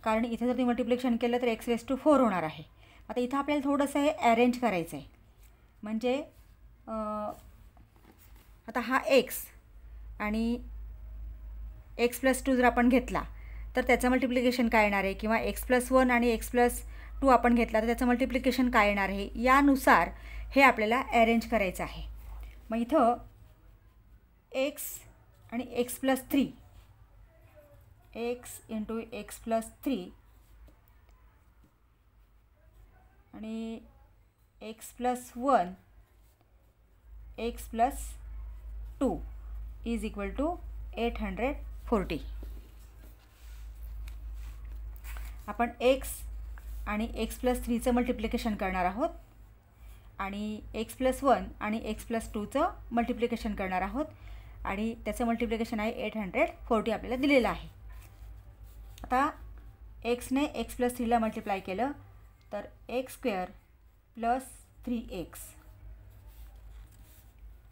कारण इथे जर तुम्ही मल्टिप्लिकेशन केलं तर x⁴ होणार आहे. आता इथं आपल्याला थोडंसं हे अरेंज करायचं आहे. म्हणजे आता हा x आणि x+2 जर आपण घेतला तर त्याचं मल्टिप्लिकेशन काय येणार आहे, किंवा x+1 आणि x+2 आपण घेतला तर त्याचं मल्टिप्लिकेशन काय येणार आहे, यानुसार हे आपल्याला अरेंज करायचं आहे. मग इथं x आणि x+3 x × x+3 आणि x+1 x+2 is equal to 840. आपण x आणि x+3चं मल्टिप्लिकेशन करणार आहोत आणि x+1 आणि x+2चं मल्टिप्लिकेशन करणार आहोत आणि त्याचं मल्टिप्लिकेशन आहे 840 आपल्याला दिलेलं आहे. आता xने x+3ला मल्टिप्लाय केलं तर x² + 3x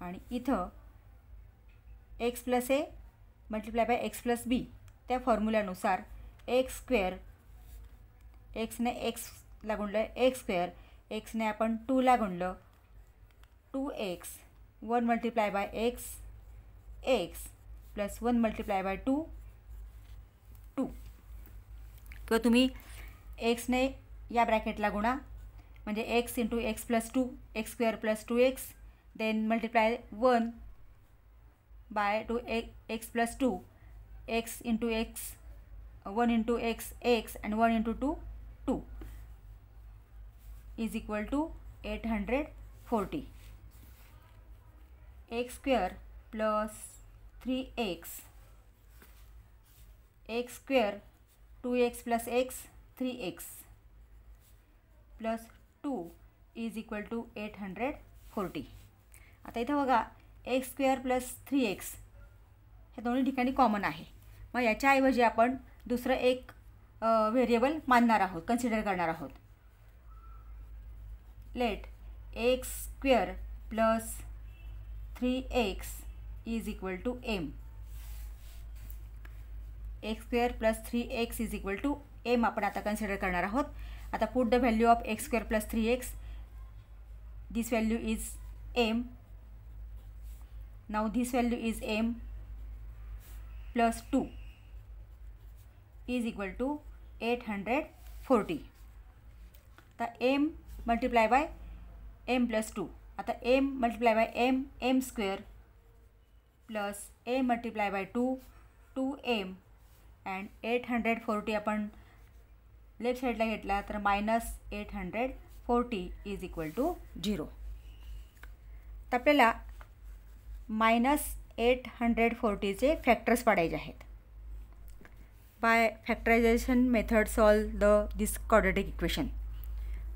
आणि इथं x+a मल्टिप्लाय बाय x+b त्या फॉर्म्युल्यानुसार x² xने xला गुणलं x², xने आपण 2ला गुणलं 2x, 1 multiply by x x + 1 multiply by 2 2. किंवा तुम्ही xने या ब्रॅकेटला गुणा, म्हणजे x × x+2 x² + 2x, then multiply 1 by 2x+2 x × x 1 × x x and 1 × 2 2 is equal to 840. x² + 3x x² 2x + x 3x + 2 is equal to 840. आता इथं बघा x² + 3x हे दोन्ही ठिकाणी कॉमन आहे. मग याच्याऐवजी आपण दुसरं एक व्हेरिएबल मानणार आहोत, कन्सिडर करणार आहोत. Let x² + 3x is equal to m. x² + 3x is equal to m आपण आता कन्सिडर करणार आहोत. आता put the value of x² + 3x. This value is m. Now this value is m + 2 is equal to 840. आता m multiply by m + 2. आता m multiply by m² plus m multiply by 2 2m and 840 आपण left साईडला घेतला तर -840 is equal to 0. तर आपल्याला -840चे factors पाडायचे आहेत. बाय फॅक्टरायझेशन मेथड सॉल्व दिस क्वाड्रॅटिक इक्वेशन.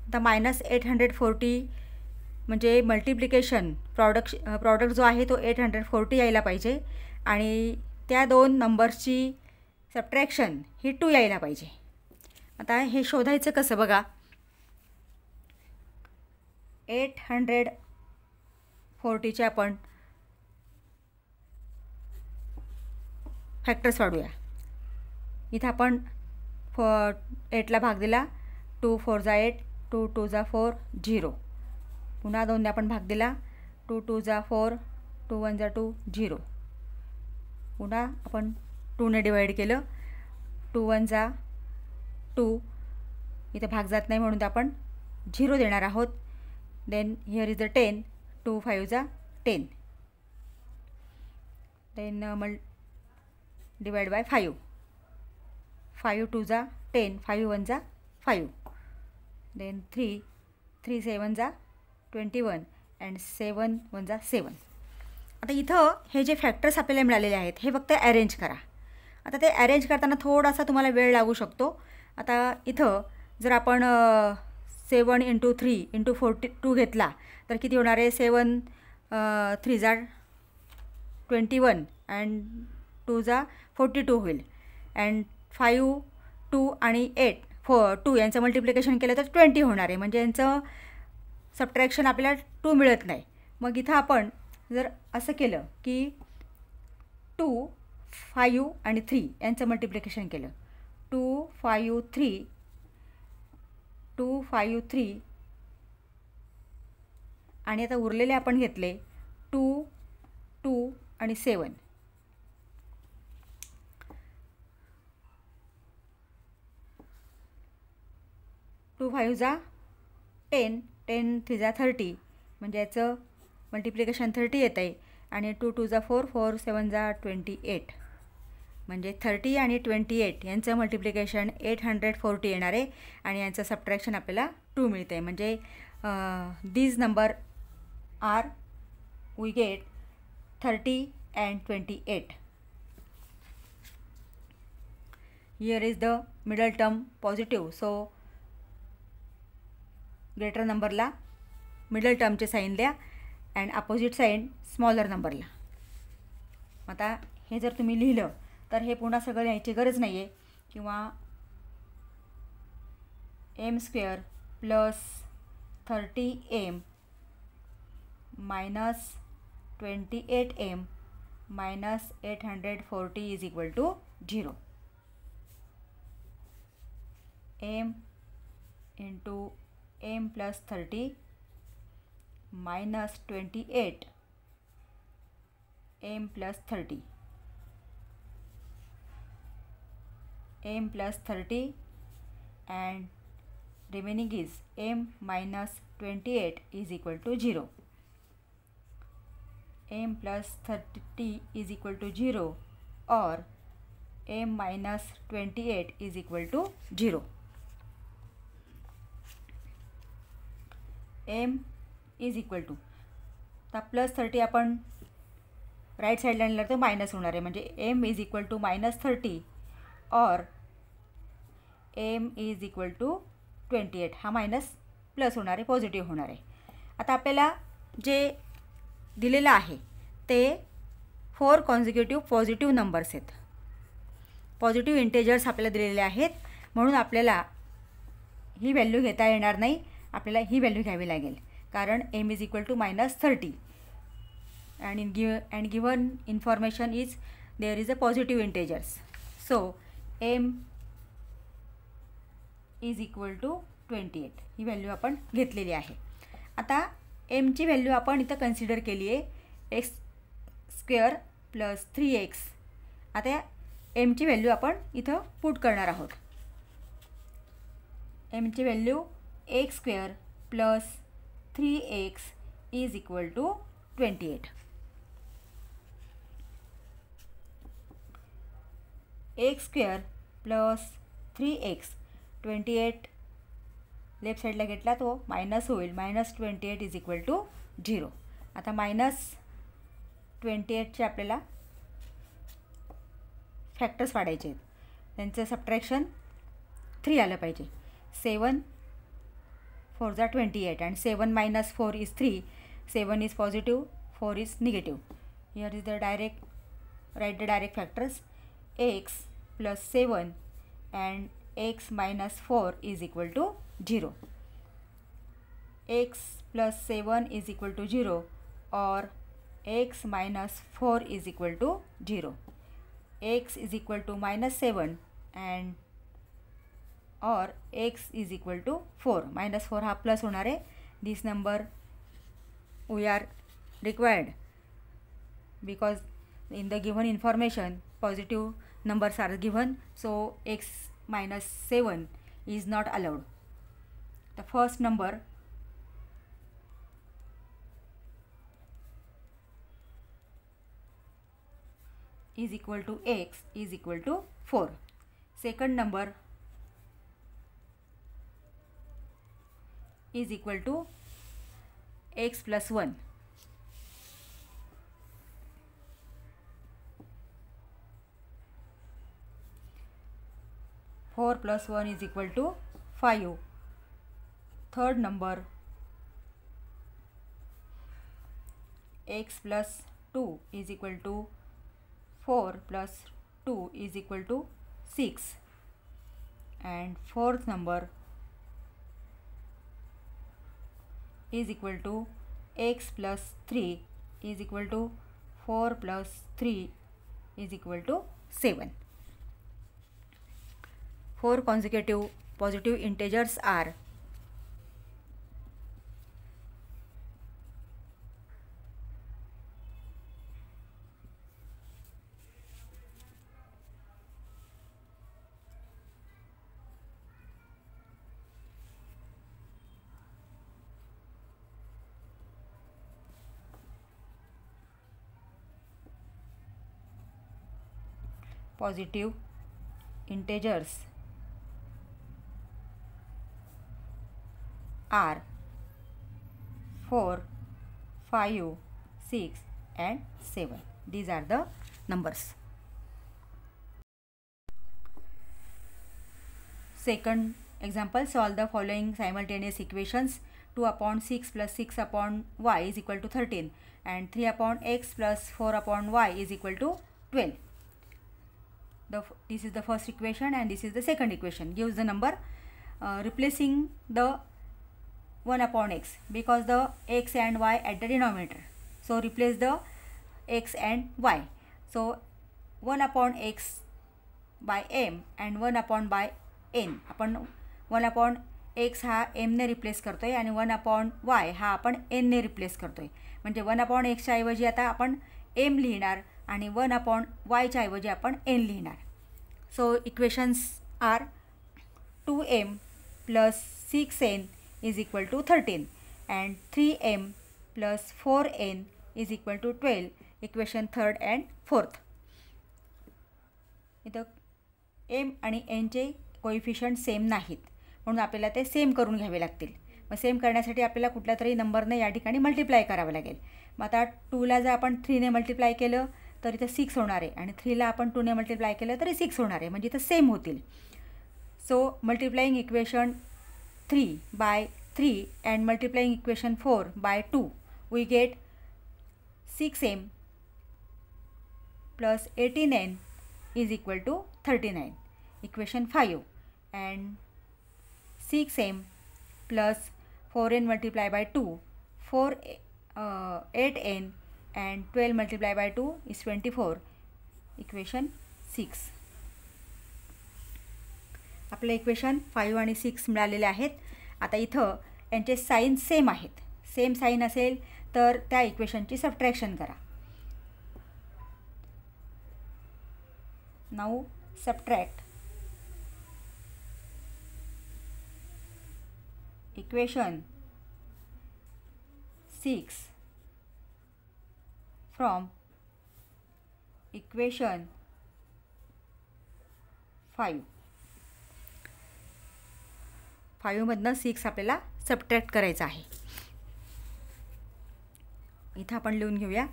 आता -840 म्हणजे मल्टिप्लिकेशन प्रॉडक्ट जो आहे तो 840 यायला पाहिजे आणि त्या दोन नंबर्सची सबट्रॅक्शन ही 2 यायला पाहिजे. आता हे शोधायचं कसं बघा. 840चे आपण फॅक्टर्स वाढूया. इथं आपण 8ला भाग दिला, 2 4 = 8, 2 2 = 4 0. पुन्हा 2ने आपण भाग दिला, 2 2 = 4, 2 1 = 2 0. पुन्हा आपण 2ने डिवाइड केलं, 2 1 = 2. इथं भाग जात नाही म्हणून आपण 0 देणार आहोत. Then here is the 10, 2 5 = 10. Then divide by 5, 5 2 = 10, 5 1 = 5. Then 3 3 7 = 21 and 7 1 = 7. आता इथं हे जे फॅक्टर्स आपल्याला मिळालेले आहेत हे फक्त अरेंज करा. आता ते अरेंज करताना थोडासा तुम्हाला वेळ लागू शकतो. आता इथं जर आपण 7 × 3 × 42 घेतला तर किती होणार आहे. 7 3 = 21 अँड 2 = 42 होईल. अँड 5 2 आणि 8 2 यांचं मल्टिप्लिकेशन केलं तर 20 होणार आहे. म्हणजे यांचं सबट्रॅक्शन आपल्याला 2 मिळत नाही. मग इथं आपण जर असं केलं की 2, 5 आणि 3 यांचं मल्टिप्लिकेशन केलं. 2, 5, 3, 2, 5, 3 आणि आता उरलेले आपण घेतले 2, 2 आणि 7. 2 5 जा 10, 10 3 जा 30, म्हणजे याचं मल्टिप्लिकेशन 30 येतं आहे. आणि 2 2 जा 4, 4 7 जा 28, म्हणजे 30 आणि 28 यांचं मल्टिप्लिकेशन 840 येणार आहे. आणि यांचं सबट्रॅक्शन आपल्याला 2 मिळते. म्हणजे these number are we get 30 and 28. Here is the middle term positive, so greater नंबरला मिडल टर्मचे साईन द्या अँड अपोजिट साईन स्मॉलर नंबरला. आता हे जर तुम्ही लिहिलं तर हे पुन्हा सगळं लिहायची गरज नाही आहे. किंवा m² plus 30m minus 28m minus 840 is equal to 0. m into m plus 30 minus 28 m plus 30 m plus 30 and remaining is m minus 28 is equal to 0. m plus 30 is equal to 0 or m minus 28 is equal to 0. m is equal to, आता plus 30 आपण right साईडला आणलं तर minus होणार आहे. म्हणजे m is equal to minus 30 और m is equal to 28. हा मायनस प्लस होणार आहे, पॉझिटिव्ह होणार आहे. आता आपल्याला जे दिलेलं आहे ते 4 कॉन्झिक्युटिव्ह पॉझिटिव्ह नंबर्स आहेत. पॉझिटिव्ह इंटेजर्स आपल्याला दिलेले आहेत, म्हणून आपल्याला ही व्हॅल्यू घेता येणार नाही. आपल्याला ही व्हॅल्यू घ्यावी लागेल, कारण m is equal to minus 30 and given information is there is a positive integers. So m is equal to 28 ही व्हॅल्यू आपण घेतलेली आहे. आता mची व्हॅल्यू आपण इथं कन्सिडर केली आहे x² प्लस 3x. आता mची व्हॅल्यू आपण इथं पुट करणार आहोत. mची value x² plus 3x is equal to 28. x² plus 3x 28 left साईडला घेतला तो मायनस होईल. Minus 28 is equal to 0. आता मायनस 28चे आपल्याला फॅक्टर्स पाडायचे आहेत, त्यांचं सबट्रॅक्शन 3 आलं पाहिजे. 7 4 जा 28 and 7 minus 4 is 3. 7 is positive, 4 is negative. Here is the direct, write the direct factors. X plus 7 and x minus 4 is equal to 0. X plus 7 is equal to 0 or x minus 4 is equal to 0. X is equal to minus 7 and or x is equal to 4. minus 4 हा plus होणार आहे. This number we are required because in the given information positive numbers are given, so x minus 7 is not allowed. The first number is equal to x is equal to 4. Second number is equal to x plus 1. Four plus 1 is equal to 5. Third number x plus 2 is equal to 4 plus 2 is equal to 6. And fourth number is equal to x plus 3 is equal to 4 plus 3 is equal to 7. 4 consecutive positive integers are positive integers are 4, 5, 6 and 7. These are the numbers. Second example, solve the following simultaneous equations. 2 upon 6 plus 6 upon y is equal to 13 and 3 upon x plus 4 upon y is equal to 12. This is the first equation and this is the second equation. Gives the number, replacing the 1 upon x because the x and y at the denominator. So replace the x and y. So 1 upon x by m and 1 upon by n. आपण 1 upon x हा m ने replace करतोय आणि 1 upon y हा आपण n ने replace करतोय. म्हणजे 1 upon x च्या ऐवजी आता आपण m लिहिणार आणि 1 upon y च्या ऐवजी आपण n लिहिणार. So equations are 2m plus 6n is equal to 13 and 3m plus 4n is equal to 12. Equation third and fourth. इथं m आणि n चे कोइफिशियंट सेम नाहीत म्हणून आपल्याला ते सेम करून घ्यावे लागतील. मग सेम करण्यासाठी आपल्याला कुठल्या तरी नंबरने या ठिकाणी मल्टिप्लाय करावं लागेल. मग आता 2ला जर आपण 3ने मल्टिप्लाय केलं तर इथं 6 होणार आहे आणि 3ला आपण 2ने मल्टिप्लाय केलं तरी 6 होणार आहे, म्हणजे इथं सेम होतील. So multiplying equation 3 by 3 and multiplying equation 4 by 2, we get 6m plus 18n is equal to 39. Equation 5 and 6m plus 4n multiplied by 2, 8n and 12 multiplied by 2 is 24. Equation 6. आपले equation 5 आणि 6 मिळालेले आहेत. आता इथं यांचे sign same आहेत. Same sign असेल तर त्या इक्वेशनची सबट्रॅक्शन करा. Now subtract equation 6 from equation 5. 5मधनं 6 आपल्याला सबट्रॅक्ट करायचं आहे. इथं आपण लिहून घेऊया.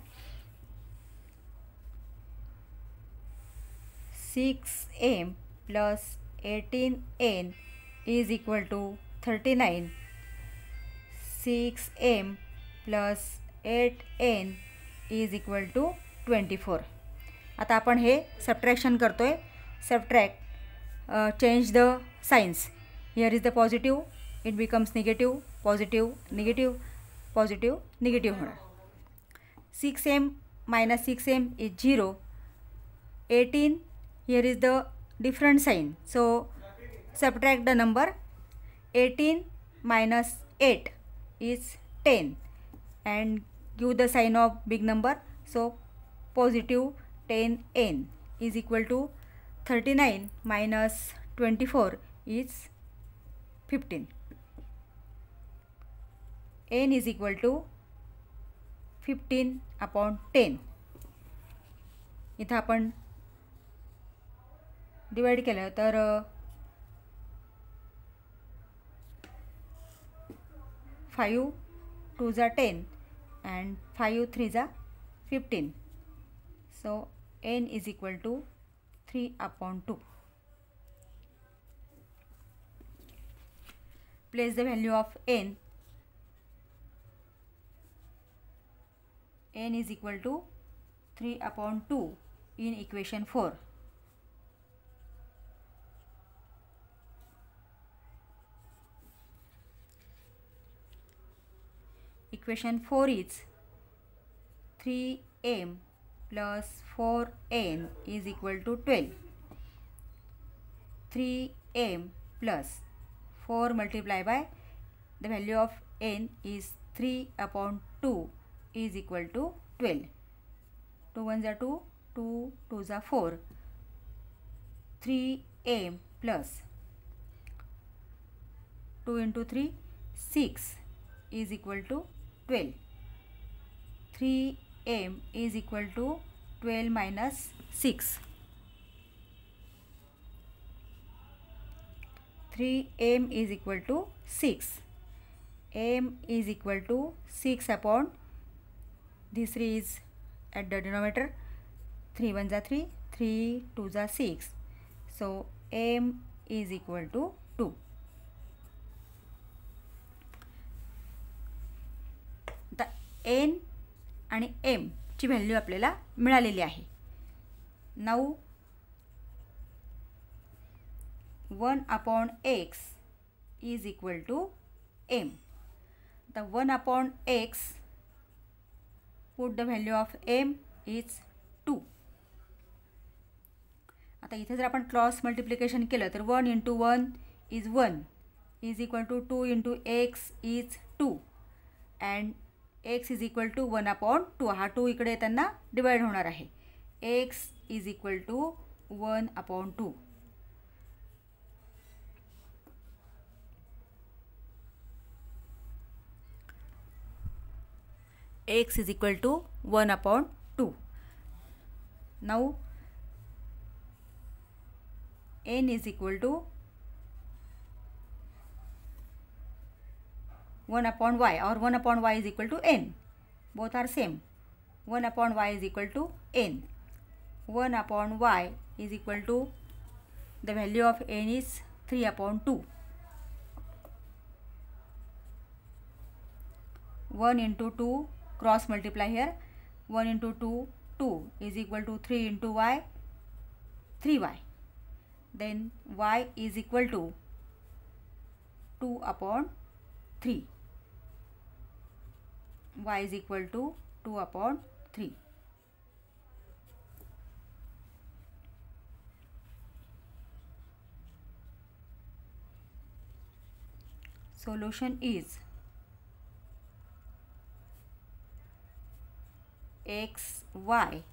6m plus 18n is equal to 39. 6m plus 8n is equal to 24. आता आपण हे सबट्रॅक्शन करतोय. Subtract, change the signs. Here is the positive, it becomes negative, positive, negative, positive, negative होणार. 6m minus 6m is 0. 18, here is the different sign. So subtract the number. 18 minus 8 is 10 and give the sign of big number. So positive 10n is equal to 39 minus 24 is 15. n is equal to 15 upon 10. इथं आपण divide केलं तर 5 2 जा 10 and 5 3 जा 15. So n is equal to 3 upon 2. Place the value of n. N is equal to 3 upon 2 in equation 4. Equation 4 is 3m plus 4n is equal to 12. 3m plus 4 multiplied by the value of n is 3 upon 2 is equal to 12. 2 1s are 2, 2 2s are 4. 3m plus 2 into 3 6 is equal to 12. 3m is equal to 12 minus 6. 3m is equal to 6. m is equal to 6 upon this 3 is at the denominator. 3 1s are 3, 3 2s are 6. So m is equal to 2. आता n आणि m ची value आपल्याला मिळालेली आहे. Now 1 upon x is equal to m. The 1 upon x, put the value of m is 2. आता इथे जर आपण क्रॉस मल्टिप्लिकेशन केलं तर 1 into 1 is 1 is equal to 2 into x is 2 and x is equal to 1 upon 2. हा 2 इकडे येताना divide होणार आहे. x is equal to 1 upon 2. x is equal to 1 upon 2. Now n is equal to 1 upon y, or 1 upon y is equal to n. Both are same. 1 upon y is equal to n. 1 upon y is equal to, the value of n is 3 upon 2. 1 into 2, cross multiply here. 1 into 2, 2 is equal to 3 into y, 3y. Then y is equal to 2 upon 3. Y is equal to 2 upon 3. Solution is x y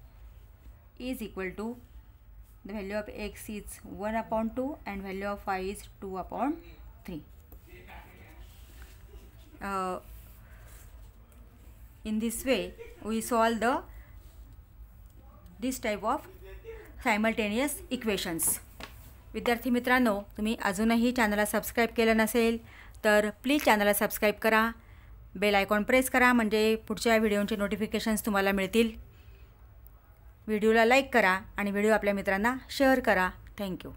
is equal to, the value of x is 1 upon 2 and value of y is 2 upon 3. In this way we solve this type of simultaneous equations. विद्यार्थी मित्रांनो, तुम्ही अजूनही चॅनलला subscribe केलं नसेल तर please चॅनलला subscribe करा. बेल आयकॉन प्रेस करा म्हणजे पुढच्या व्हिडिओचे नोटिफिकेशन्स तुम्हाला मिळतील. व्हिडिओला लाईक करा आणि व्हिडिओ आपल्या मित्रांना शेअर करा. थँक्यू.